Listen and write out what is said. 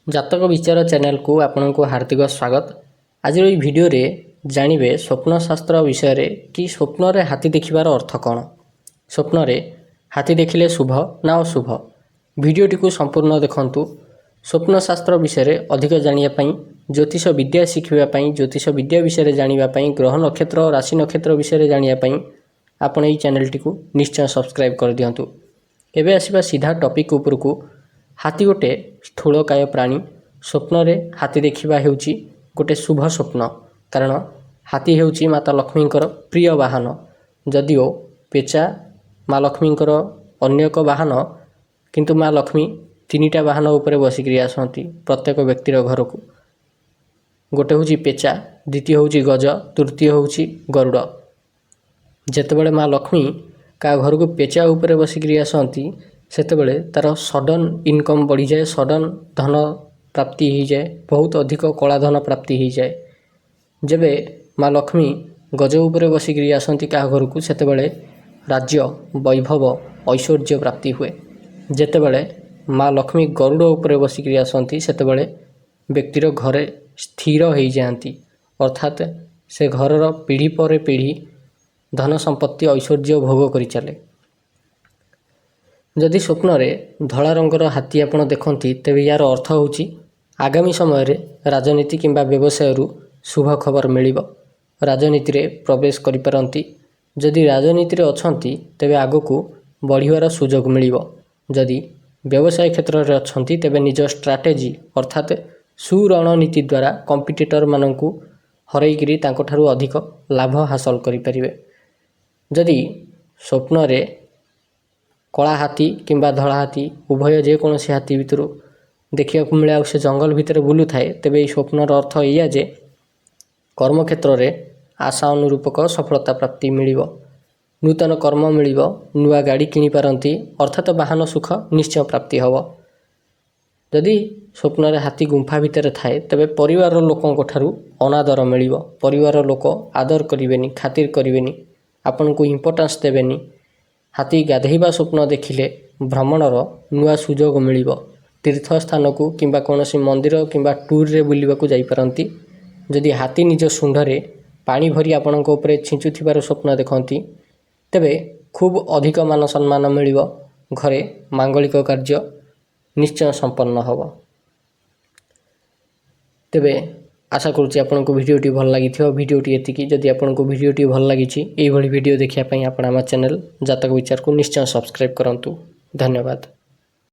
जातक विचार चैनल को आपण को हार्दिक स्वागत। आज ये वीडियो रे जानिबे स्वप्न शास्त्र विषय रे कि स्वप्न रे हाथी देखिबार अर्थ कौन, स्वप्न रे हाथी देखिले शुभ ना अशुभ। वीडियोटी को संपूर्ण देखंतु। स्वप्न शास्त्र विषय रे अधिक जानिया पई, ज्योतिष विद्या शिखिबा पई, ज्योतिष विद्या विषय रे जानिबा पई, ग्रह नक्षत्र राशि नक्षत्र विषय रे जानिया पई आपण एई चैनल टी को निश्चय सब्सक्राइब कर दियंतु। एबे आसीबा सीधा टॉपिक ऊपर को। हाथी गोटे स्थूलकाय प्राणी। स्वप्न रे हाथी देखिबा हेउची गोटे शुभ स्वप्न, कारण हाथी हेउची माता लक्ष्मींकर प्रिय वाहन। जदिओ पेचा माँ लक्ष्मींकर अन्य एक वाहन, किंतु माँ लक्ष्मी तीनिटा वाहन उपरे बसिकरी आसती प्रत्येक व्यक्तिर घर को। गोटे होची पेचा, द्वितीय होची गज, तृतीय होची गरुड़। जेतेबेले माँ लक्ष्मी का घर को पेचा उपरे बसिकरी आसती सेतेबेले तार सडन इनकम बढ़ी जाए, सडन धन प्राप्ति हो जाए, बहुत अधिक कला धन प्राप्ति हो जाए। जेबे माँ लक्ष्मी गज उपरे बसिकरी आसती क्या घर को सेतेबेले राज्य वैभव ऐश्वर्य प्राप्ति हुए। जेतेबेले माँ लक्ष्मी गरुड़ उपरे बसिकरी आसती सेतेबेले व्यक्तिर घरे स्थिर हो जाती, अर्थात से घरर पीढ़ी पर पीढ़ी धन संपत्ति ऐश्वर्य भोग करि चले। जदि स्वप्न रे धला रंगर हाथी आपण देखती तेबे यार अर्थ होची आगामी समय रे राजनीति किंबा व्यवसाय रु शुभ खबर मिलिबो। राजनीति रे प्रवेश करि परंती। जदि राजनीति रे अछंती तेबे आगो को बढ़िवार सुजोग मिलिबो। जदि व्यवसाय क्षेत्र रे अछंती तेबे निज स्ट्रैटेजी अर्थात सुरणनीति द्वारा कंपिटिटर माननकु हरैगिरी तांको ठारु अधिक लाभ हासिल करि परिबे। जदि स्वप्न रे कला हाथी किंबा धला हाथी उभय जेकोसी हाथी भितर देखा मिले से जंगल भितर बुलू थाए, तेबे ये स्वप्नर अर्थ या जे कर्म क्षेत्र रे आशा अनुरूपक सफलता प्राप्ति मिलिबो, नूतन कर्म मिलिबो, नुआ गाड़ी किनि पारंती, अर्थात वाहन सुख निश्चय प्राप्ति हबो। जदि स्वप्न रे हाथी गुंफा भितर थाए तेबे परिवार लोकंक ठारु अनादर मिलिबो। परिवार लोक आदर करिवेनी, खातिर करिवेनी, आपन को इंपोर्टेंस देवेनी। हाथी गाधेइबा स्वप्न देखिले भ्रमणर नुआ सुजोग मिलिबो। तीर्थ स्थान को किंबा कोनोसी मंदिर किंबा टूर रे बुलिबा को जाई पारंती। जदि हाथी निज सुंढरे पानी भरी आपनक उपरे छिंचुथिबार स्वप्न देखंती तेबे खूब अधिक मान सम्मान मिलिबो। घरे मांगलिक कार्य निश्चय संपन्न हबो। तेबे आशा करूची आपनको वीडियोटी भल लागिथियो। वीडियोटी एतिकी। जदि आपनको वीडियोटी भल लागिछि एई भली वीडियो देखिया पई आपण आम चैनल जातक विचार को निश्चय सब्सक्राइब करंतु। धन्यवाद।